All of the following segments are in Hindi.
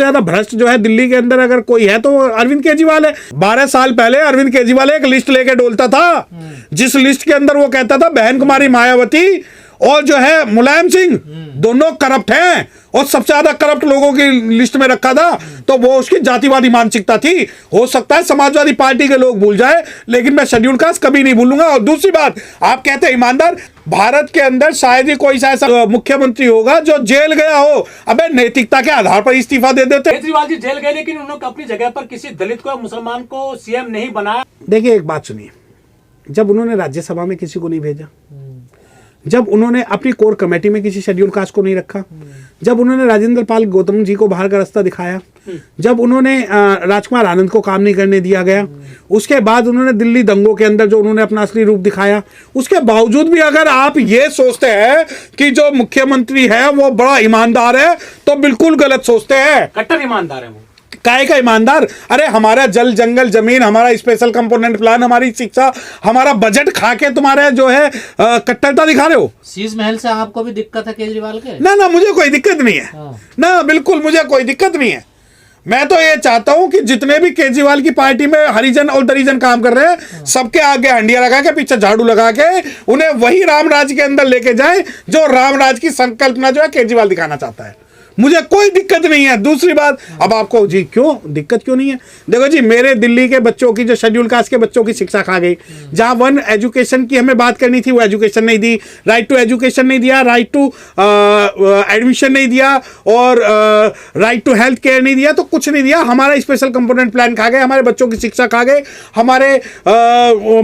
ज्यादा भ्रष्ट जो है दिल्ली के अंदर अगर कोई है तो अरविंद केजरीवाल है। 12 साल पहले अरविंद केजरीवाल एक लिस्ट लेके डोलता था, जिस लिस्ट के अंदर वो कहता था बहन कुमारी मायावती और जो है मुलायम सिंह दोनों करप्ट हैं और सबसे ज्यादा करप्ट लोगों की लिस्ट में रखा था, तो वो उसकी जातिवादी मानसिकता थी। हो सकता है समाजवादी पार्टी के लोग भूल जाए, लेकिन मैं शेड्यूल कास्ट कभी नहीं भूलूंगा। और दूसरी बात, आप कहते हैं ईमानदार, भारत के अंदर शायद ही कोई सा ऐसा मुख्यमंत्री होगा जो जेल गया हो। अबे नैतिकता के आधार पर इस्तीफा दे देते। केजरीवाल जी जेल गए, लेकिन उन्होंने अपनी जगह पर किसी दलित को, मुसलमान को सीएम नहीं बनाया। देखिए एक बात सुनिए, जब उन्होंने राज्यसभा में किसी को नहीं भेजा, जब उन्होंने अपनी कोर कमेटी में किसी शेड्यूल कास्ट को नहीं रखा, जब उन्होंने राजेंद्र पाल गौतम जी को बाहर का रास्ता दिखाया, जब उन्होंने राजकुमार आनंद को काम नहीं करने दिया गया, उसके बाद उन्होंने दिल्ली दंगों के अंदर जो उन्होंने अपना असली रूप दिखाया, उसके बावजूद भी अगर आप ये सोचते हैं कि जो मुख्यमंत्री है वो बड़ा ईमानदार है, तो बिल्कुल गलत सोचते हैं। कट्टर ईमानदार है वो। काय का ईमानदार? अरे हमारा जल जंगल जमीन, हमारा स्पेशल कंपोनेंट प्लान, हमारी शिक्षा, हमारा बजट खा के तुम्हारे जो है कट्टरता दिखा रहे हो। शीश महल से आपको भी दिक्कत है केजरीवाल के? ना मुझे कोई दिक्कत नहीं है, ना बिल्कुल मुझे कोई दिक्कत नहीं है। मैं तो ये चाहता हूं कि जितने भी केजरीवाल की पार्टी में हरिजन और दरिजन काम कर रहे हैं, सबके आगे हंडिया लगा के, पीछे झाड़ू लगा के उन्हें वही रामराज के अंदर लेके जाए जो रामराज की संकल्पना जो है केजरीवाल दिखाना चाहता है। मुझे कोई दिक्कत नहीं है। दूसरी बात, अब आपको जी क्यों दिक्कत क्यों नहीं है? देखो जी, मेरे दिल्ली के बच्चों की, जो शेड्यूल कास्ट के बच्चों की शिक्षा खा गई। जहां वन एजुकेशन की हमें बात करनी थी वो एजुकेशन नहीं दी, राइट टू एजुकेशन नहीं दिया, राइट टू एडमिशन नहीं दिया और राइट टू हेल्थ केयर नहीं दिया, तो कुछ नहीं दिया। हमारा स्पेशल कंपोनेंट प्लान खा गए, हमारे बच्चों की शिक्षा खा गए, हमारे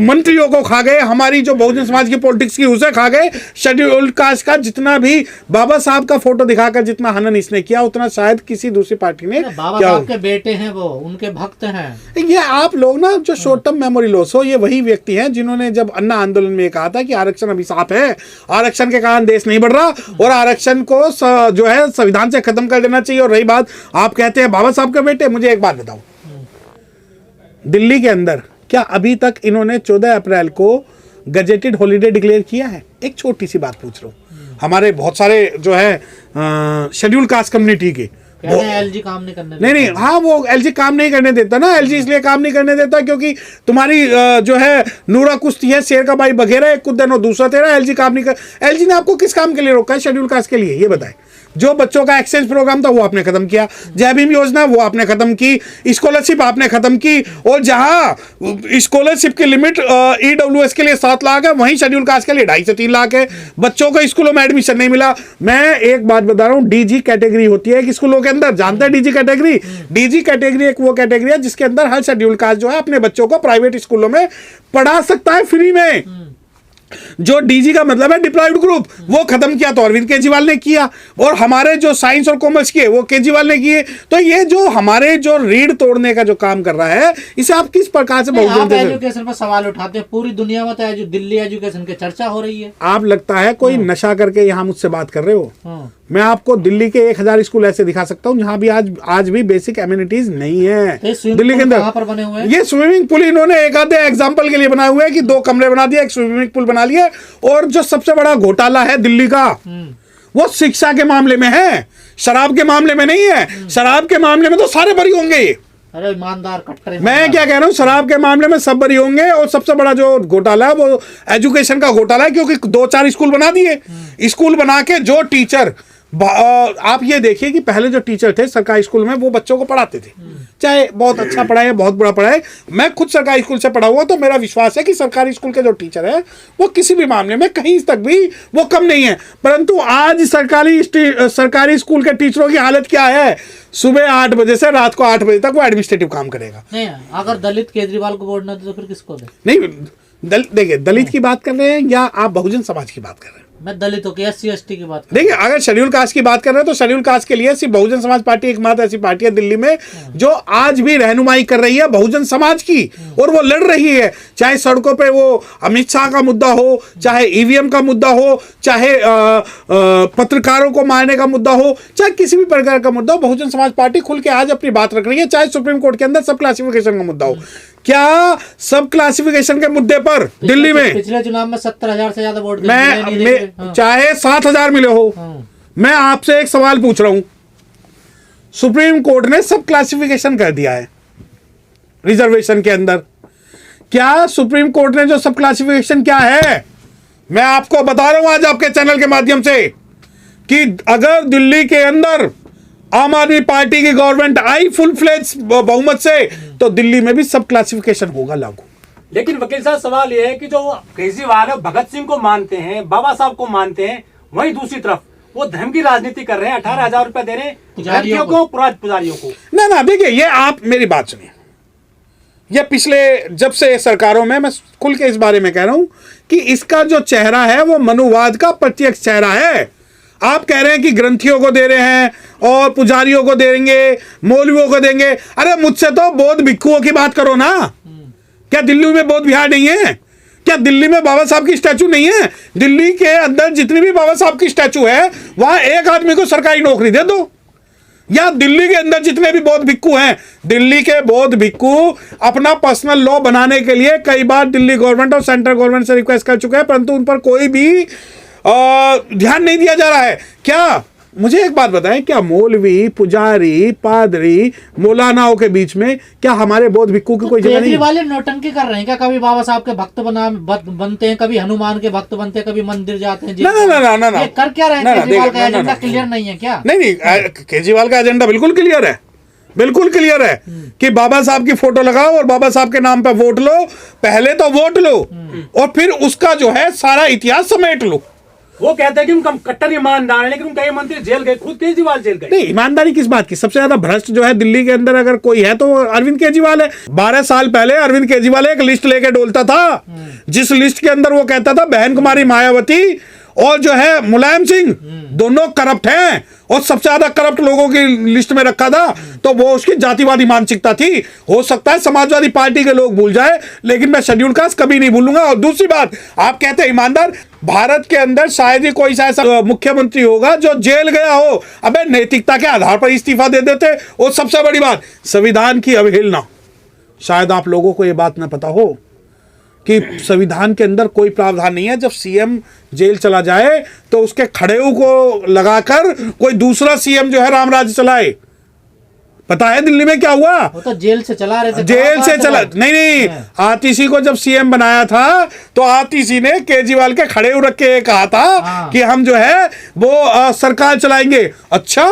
मंत्रियों को खा गए, हमारी जो बहुजन समाज की पॉलिटिक्स की उसे खा गए। शेड्यूल कास्ट का जितना भी बाबा साहब का फोटो दिखाकर जितना हनन इसने किया, उतना शायद किसी दूसरी पार्टी ने बाबा साहब के बेटे हैं, वो उनके भक्त हैं। ये आप लोग ना जो शॉर्ट टर्म मेमोरी लॉस हो, ये वही व्यक्ति हैं जिन्होंने जब अन्ना आंदोलन में कहा था कि आरक्षण अभिशाप है, आरक्षण के कारण देश नहीं बढ़ रहा और आरक्षण को जो है संविधान से खत्म कर देना चाहिए। और रही बात, आप कहते हैं बाबा साहब के बेटे, मुझे एक बात बताओ, दिल्ली के अंदर क्या अभी तक इन्होंने 14 अप्रैल को गजेटेड हॉलीडे डिक्लेयर किया है? एक छोटी सी बात पूछ रहा हूं, हमारे बहुत सारे जो है शेड्यूल कास्ट कम्युनिटी के एलजी काम नहीं करने देता। नहीं, हाँ वो एलजी काम नहीं करने देता ना। एलजी इसलिए काम नहीं करने देता क्योंकि तुम्हारी जो है नूरा कुश्ती है, शेर का भाई बघेरा, एक कुछ दिन और दूसरा तेरा। एलजी काम नहीं कर। एलजी ने आपको किस काम के लिए रोका है? शेड्यूल कास्ट के लिए, ये बताएं। जो बच्चों का एक्सचेंज प्रोग्राम था वो आपने खत्म किया, जय भीम योजना वो आपने खत्म की, स्कॉलरशिप आपने खत्म की, और जहां स्कॉलरशिप की लिमिट ईडब्ल्यूएस के लिए 7 लाख है, वहीं शेड्यूल कास्ट के लिए 2.5 से 3 लाख है। बच्चों को स्कूलों में एडमिशन नहीं मिला। मैं एक बात बता रहा हूं, डीजी कैटेगरी होती है कि स्कूलों के अंदर, जानते हैं डीजी कैटेगरी? डीजी कैटेगरी एक वो कैटेगरी है जिसके अंदर हर शेड्यूल कास्ट जो है अपने बच्चों को प्राइवेट स्कूलों में पढ़ा सकता है फ्री में। जो डीजी का मतलब है डिप्राइव्ड ग्रुप, वो खत्म किया तो अरविंद केजरीवाल ने किया, और हमारे जो साइंस और कॉमर्स किए वो केजरीवाल ने किए। तो ये जो हमारे जो रीढ़ तोड़ने का जो काम कर रहा है, इसे आप किस प्रकार से एजुकेशन पर सवाल उठाते हैं? पूरी दुनिया में तो दिल्ली एजुकेशन की चर्चा हो रही है। आप लगता है कोई नशा करके यहाँ मुझसे बात कर रहे हो? मैं आपको दिल्ली के 1000 स्कूल ऐसे दिखा सकता हूँ जहाँ भी आज भी बेसिक एमिनिटीज नहीं है। दिल्ली के अंदर पर बने हुए हैं। ये स्विमिंग पूल इन्होंने एक आधे एग्जांपल के लिए बनाए हुए हैं कि 2 कमरे बना दिए, एक स्विमिंग पूल बना लिए। और जो सबसे बड़ा घोटाला है दिल्ली का, वो शिक्षा के मामले में है, शराब के मामले में नहीं है। शराब के मामले में तो सारे बरी होंगे। अरे ईमानदार कट्टर। मैं क्या कह रहा हूँ, शराब के मामले में सब बरी होंगे। और सबसे बड़ा जो घोटाला है वो एजुकेशन का घोटाला है, क्योंकि 2-4 स्कूल बना दिए। स्कूल बना के जो टीचर, आप ये देखिए कि पहले जो टीचर थे सरकारी स्कूल में, वो बच्चों को पढ़ाते थे, चाहे बहुत अच्छा पढ़ाए बहुत बुरा पढ़ाए। मैं खुद सरकारी स्कूल से पढ़ा हुआ, तो मेरा विश्वास है कि सरकारी स्कूल के जो टीचर है वो किसी भी मामले में कहीं तक भी वो कम नहीं है। परंतु आज सरकारी स्कूल के टीचरों की हालत क्या है? सुबह 8 बजे से रात को 8 बजे तक वो एडमिनिस्ट्रेटिव काम करेगा। नहीं, अगर दलित केजरीवाल को वोट न दे तो फिर किसको दे? नहीं, देखिए दलित की बात कर रहे हैं या आप बहुजन समाज की बात कर रहे हैं? मैं दलितों की, SC ST की बात कर। देखिए, अगर शेड्यूल कास्ट की बात कर रहे हैं तो शेड्यूल कास्ट के लिए सिर्फ बहुजन समाज पार्टी एकमात्र ऐसी पार्टी है दिल्ली में जो आज भी रहनुमाई कर रही है बहुजन समाज की, और वो लड़ रही है। चाहे सड़कों पे वो अमित शाह का मुद्दा हो, चाहे ईवीएम का मुद्दा हो, चाहे पत्रकारों को मारने का मुद्दा हो, चाहे किसी भी प्रकार का मुद्दा हो, बहुजन समाज पार्टी खुल के आज अपनी बात रख रही है। चाहे सुप्रीम कोर्ट के अंदर सब क्लासिफिकेशन का मुद्दा हो, क्या सब क्लासिफिकेशन के मुद्दे पर दिल्ली में पिछले चुनाव में 70,000 से ज्यादा वोट चाहे 7,000 मिले हो, मैं आपसे एक सवाल पूछ रहा हूं, सुप्रीम कोर्ट ने सब क्लासिफिकेशन कर दिया है रिजर्वेशन के अंदर। क्या सुप्रीम कोर्ट ने जो सब क्लासिफिकेशन क्या है, मैं आपको बता रहा हूं आज आपके चैनल के माध्यम से, कि अगर दिल्ली के अंदर आम आदमी पार्टी की गवर्नमेंट आई फुल फ्लेज बहुमत से, तो दिल्ली में भी सब क्लासिफिकेशन होगा लागू। लेकिन वकील साहब सवाल यह है कि जो केजरीवाल है भगत सिंह को मानते हैं, बाबा साहब को मानते हैं, वहीं दूसरी तरफ वो धर्म की राजनीति कर रहे हैं, 18,000 रुपए दे रहे हैं पुजारियों को, पुजारियों को। ना देखिए, ये आप मेरी बात सुनिए, ये पिछले जब से सरकारों में मैं खुल के इस बारे में कह रहा हूं कि इसका जो चेहरा है वो मनुवाद का प्रत्यक्ष चेहरा है। आप कह रहे हैं कि ग्रंथियों को दे रहे हैं और पुजारियों को देंगे, मौलवियों को देंगे। अरे मुझसे तो बौद्ध भिक्षुओं की बात करो ना। क्या दिल्ली में बौद्ध विहार नहीं है? क्या दिल्ली में बाबा साहब की स्टैचू नहीं है? दिल्ली के अंदर जितनी भी बाबा साहब की स्टैचू है वहां एक आदमी को सरकारी नौकरी दे दो। या दिल्ली के अंदर जितने भी बौद्ध भिक्षु हैं, दिल्ली के बौद्ध भिक्षु अपना पर्सनल लॉ बनाने के लिए कई बार दिल्ली गवर्नमेंट और सेंट्रल गवर्नमेंट से रिक्वेस्ट कर चुके हैं, परंतु उन पर कोई भी ध्यान नहीं दिया जा रहा है। क्या मुझे एक बात बताएं, क्या मौलवी, पुजारी, पादरी, मौलानाओं के बीच में क्या हमारे बौद्ध भिक्षु की कोई जगह नहीं? केजरीवाल नौटंकी कर रहे हैं क्या? कभी बाबा साहब के भक्त बनते हैं, कभी हनुमान के भक्त बनते हैं, कभी मंदिर जाते हैं। ना ये कर क्या रहे हैं? केजरीवाल का एजेंडा क्लियर नहीं है क्या? नहीं, केजरीवाल का एजेंडा बिल्कुल क्लियर है, बिल्कुल क्लियर है कि बाबा साहब की फोटो लगाओ और बाबा साहब के नाम पे वोट लो। पहले तो वोट लो और फिर उसका जो है सारा इतिहास समेट लो। वो कहते हैं कि हम कट्टर ईमानदार हैं, लेकिन कई मंत्री जेल गए, खुद केजरीवाल जेल गए। नहीं, ईमानदारी किस बात की? सबसे ज्यादा भ्रष्ट जो है दिल्ली के अंदर अगर कोई है तो अरविंद केजरीवाल है। 12 साल पहले अरविंद केजरीवाल एक लिस्ट लेके डोलता था, जिस लिस्ट के अंदर वो कहता था बहन कुमारी मायावती और जो है मुलायम सिंह दोनों करप्ट हैं और सबसे ज्यादा करप्ट लोगों की लिस्ट में रखा था, तो वो उसकी जातिवादी मानसिकता थी। हो सकता है समाजवादी पार्टी के लोग भूल जाए, लेकिन मैं शेड्यूल कास्ट कभी नहीं भूलूंगा। और दूसरी बात, आप कहते हैं ईमानदार, भारत के अंदर शायद ही कोई ऐसा मुख्यमंत्री होगा जो जेल गया हो। अबे नैतिकता के आधार पर इस्तीफा दे देते। और सबसे बड़ी बात, संविधान की अवहेलना। शायद आप लोगों को यह बात न पता हो कि संविधान के अंदर कोई प्रावधान नहीं है, जब सीएम जेल चला जाए तो उसके खड़ेऊ को लगाकर कोई दूसरा सीएम जो है रामराज्य चलाए। पता है दिल्ली में क्या हुआ? वो तो जेल से चला रहे थे। जेल से चला नहीं, आतिशी को जब सीएम बनाया था तो आतिशी ने केजरीवाल के खड़ेऊ रख के कहा था कि हम जो है वो सरकार चलाएंगे। अच्छा,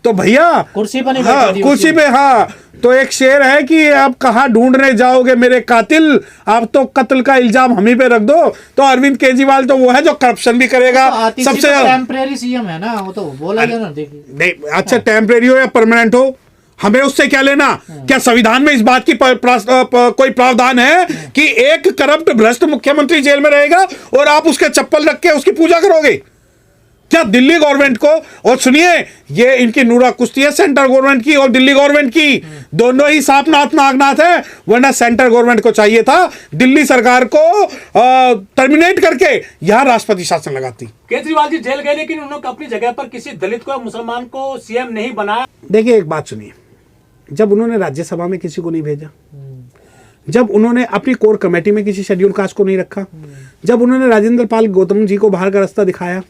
तो भैया कुर्सी पर नहीं, हाँ, कुर्सी पे, हाँ। तो एक शेर है कि आप कहाँ ढूंढने जाओगे मेरे कातिल, आप तो कत्ल का इल्जाम हम ही पे रख दो। तो अरविंद केजरीवाल तो वो है जो करप्शन भी करेगा। तो सबसे टेम्परेरी सीएम है ना, वो तो बोला गया ना। नहीं, अच्छा टेम्परेरी हो या परमानेंट हो, हमें उससे क्या लेना? क्या संविधान में इस बात की कोई प्रावधान है कि एक करप्ट भ्रष्ट मुख्यमंत्री जेल में रहेगा और आप उसके चप्पल रख के उसकी पूजा करोगे? क्या दिल्ली गवर्नमेंट को, और सुनिए, ये इनकी नूरा कुश्ती है सेंट्रल गवर्नमेंट की और दिल्ली गवर्नमेंट की, दोनों ही सांप नाथ नागनाथ है। वरना सेंट्रल गवर्नमेंट को चाहिए था दिल्ली सरकार को टर्मिनेट करके यहां राष्ट्रपति शासन लगाती। केजरीवाल जी जेल गए, लेकिन उन्होंने अपनी जगह पर किसी दलित को, मुसलमान को सीएम नहीं बनाया। देखिए एक बात सुनिए, जब उन्होंने राज्यसभा में किसी को नहीं भेजा, जब उन्होंने अपनी कोर कमेटी में किसी शेड्यूल कास्ट को नहीं रखा, जब उन्होंने राजेंद्र पाल गौतम जी को बाहर का रास्ता दिखाया,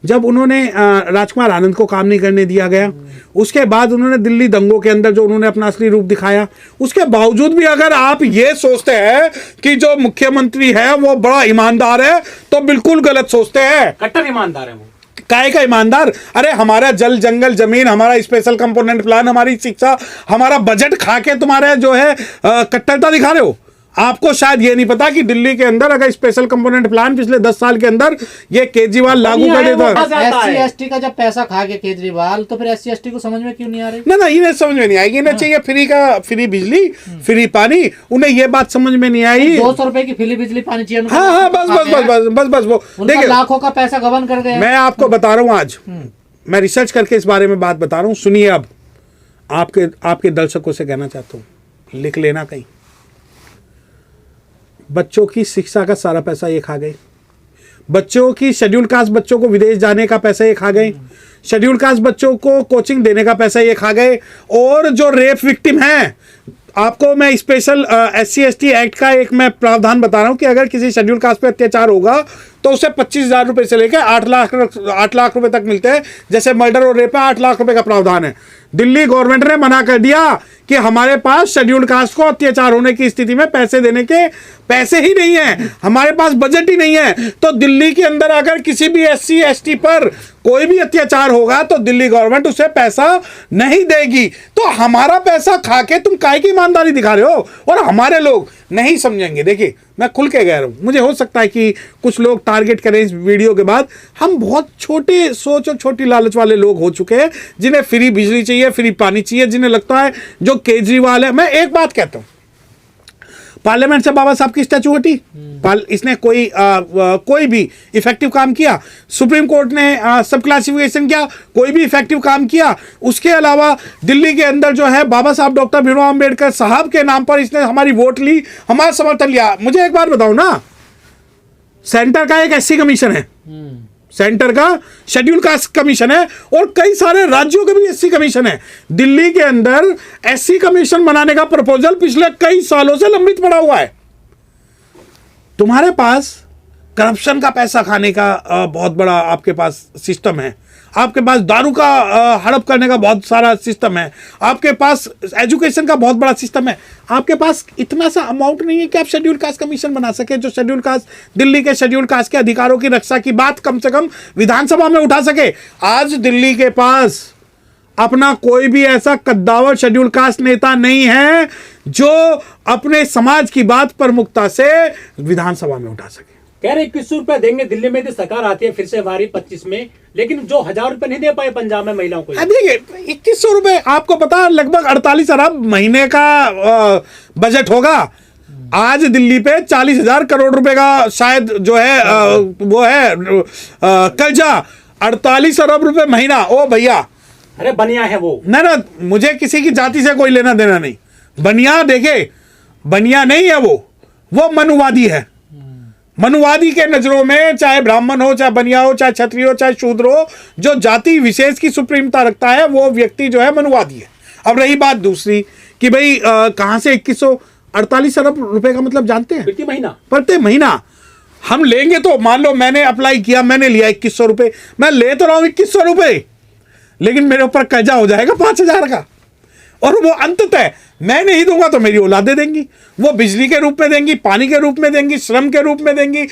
जब उन्होंने राजकुमार आनंद को काम नहीं करने दिया गया, उसके बाद उन्होंने दिल्ली दंगों के अंदर जो उन्होंने अपना असली रूप दिखाया, उसके बावजूद भी अगर आप ये सोचते हैं कि जो मुख्यमंत्री है वो बड़ा ईमानदार है, तो बिल्कुल गलत सोचते हैं। कट्टर ईमानदार है वो। काय का ईमानदार? अरे हमारा जल जंगल जमीन, हमारा स्पेशल कंपोनेंट प्लान, हमारी शिक्षा, हमारा बजट खा के तुम्हारे जो है कट्टरता दिखा रहे हो। आपको शायद ये नहीं पता कि दिल्ली के अंदर अगर स्पेशल कंपोनेंट प्लान पिछले 10 साल के अंदर ये केजरीवाल लागू कर देता। SC/ST का जब पैसा खा गया केजरीवाल, तो फिर SC/ST को समझ में क्यों नहीं आ रही? ना इन्हें समझ में नहीं आएगी। इन्हें चाहिए फ्री बिजली, फ्री पानी। उन्हें ये बात समझ में नहीं आई। 200 रुपए की फ्री बिजली पानी चाहिए। हाँ, बस वो देखिए, लाखों का पैसा गबन कर गए। मैं आपको बता रहा हूँ, आज मैं रिसर्च करके इस बारे में बात बता रहा हूँ। सुनिए, अब आपके दर्शकों से कहना चाहता हूँ, लिख लेना कहीं। बच्चों की शिक्षा का सारा पैसा ये खा गए। बच्चों की शेड्यूल कास्ट बच्चों को विदेश जाने का पैसा ये खा गए। शेड्यूल कास्ट बच्चों को कोचिंग देने का पैसा ये खा गए। और जो रेप विक्टिम हैं, आपको मैं स्पेशल SC/ST एक्ट का एक मैं प्रावधान बता रहा हूं कि अगर किसी शेड्यूल कास्ट पे अत्याचार होगा तो उसे 25,000 रुपए से लेकर 8 लाख रुपए तक मिलते हैं। जैसे मर्डर और रेप में 8 लाख रुपए का प्रावधान है। दिल्ली गवर्नमेंट ने मना कर दिया कि हमारे पास शेड्यूल्ड कास्ट को अत्याचार होने की स्थिति में पैसे देने के पैसे ही नहीं है, हमारे पास बजट ही नहीं है। तो दिल्ली के अंदर अगर किसी भी SC/ST पर कोई भी अत्याचार होगा तो दिल्ली गवर्नमेंट उसे पैसा नहीं देगी। तो हमारा पैसा खा के तुम काहे की ईमानदारी दिखा रहे हो, और हमारे लोग नहीं समझेंगे। देखिए मैं खुल के कह रहा हूं, मुझे हो सकता है कि कुछ लोग टारगेट करें इस वीडियो के बाद। हम बहुत छोटे सोच और छोटी लालच वाले लोग हो चुके हैं, जिन्हें फ्री बिजली चाहिए, फ्री पानी चाहिए, जिन्हें लगता है जो केजरीवाल है। मैं एक बात कहता हूं, पार्लियामेंट से बाबा साहब की स्टैचू हटी, इसने कोई भी इफेक्टिव काम किया? सुप्रीम कोर्ट ने सब क्लासिफिकेशन किया, कोई भी इफेक्टिव काम किया? उसके अलावा दिल्ली के अंदर जो है बाबा साहब डॉक्टर भीमराव अंबेडकर साहब के नाम पर इसने हमारी वोट ली, हमारा समर्थन लिया। मुझे एक बात बताओ ना, सेंटर का एक SC कमीशन है, सेंटर का शेड्यूल कास्ट कमीशन है, और कई सारे राज्यों के भी SC कमीशन है। दिल्ली के अंदर SC कमीशन बनाने का प्रपोजल पिछले कई सालों से लंबित पड़ा हुआ है। तुम्हारे पास करप्शन का पैसा खाने का बहुत बड़ा आपके पास सिस्टम है, आपके पास दारू का हड़प करने का बहुत सारा सिस्टम है, आपके पास एजुकेशन का बहुत बड़ा सिस्टम है। आपके पास इतना सा अमाउंट नहीं है कि आप शेड्यूल कास्ट कमीशन बना सके, जो शेड्यूल कास्ट, दिल्ली के शेड्यूल कास्ट के अधिकारों की रक्षा की बात कम से कम विधानसभा में उठा सके। आज दिल्ली के पास अपना कोई भी ऐसा कद्दावर शेड्यूल कास्ट नेता नहीं है जो अपने समाज की बात प्रमुखता से विधानसभा में उठा सके। कह रहे 2100 रुपए देंगे, दिल्ली में यदि सरकार आती है फिर से हमारी 25 में, लेकिन जो 1000 रुपए नहीं दे पाए पंजाब में महिलाओं को। देखिए 2100 रुपए, आपको पता लगभग 48 अरब महीने का बजट होगा। आज दिल्ली पे 40,000 करोड़ रुपए का शायद जो है वो है कर्जा, 48 अरब रुपए महीना। ओ भैया, अरे बनिया है वो ना, मुझे किसी की जाति से कोई लेना देना नहीं। बनिया देखे, बनिया नहीं है वो मनुवादी है। मनुवादी के नजरों में चाहे ब्राह्मण हो, चाहे बनिया हो, चाहे क्षत्रिय हो, चाहे शूद्र हो, जो जाति विशेष की सुप्रीमता रखता है वो व्यक्ति जो है मनुवादी है। अब रही बात दूसरी कि भाई कहां से 2148 अरब रुपए का मतलब जानते हैं? प्रति महीना हम लेंगे। तो मान लो मैंने अप्लाई किया, मैंने लिया 2100 रुपए, मैं ले तो रहा हूं 2100 रुपए, लेकिन मेरे ऊपर कर्जा हो जाएगा 5000 का, और वो अंततः मैं नहीं दूंगा तो मेरी औलादें देंगी। वो बिजली के रूप में देंगी, पानी के रूप में देंगी, श्रम के रूप में देंगी।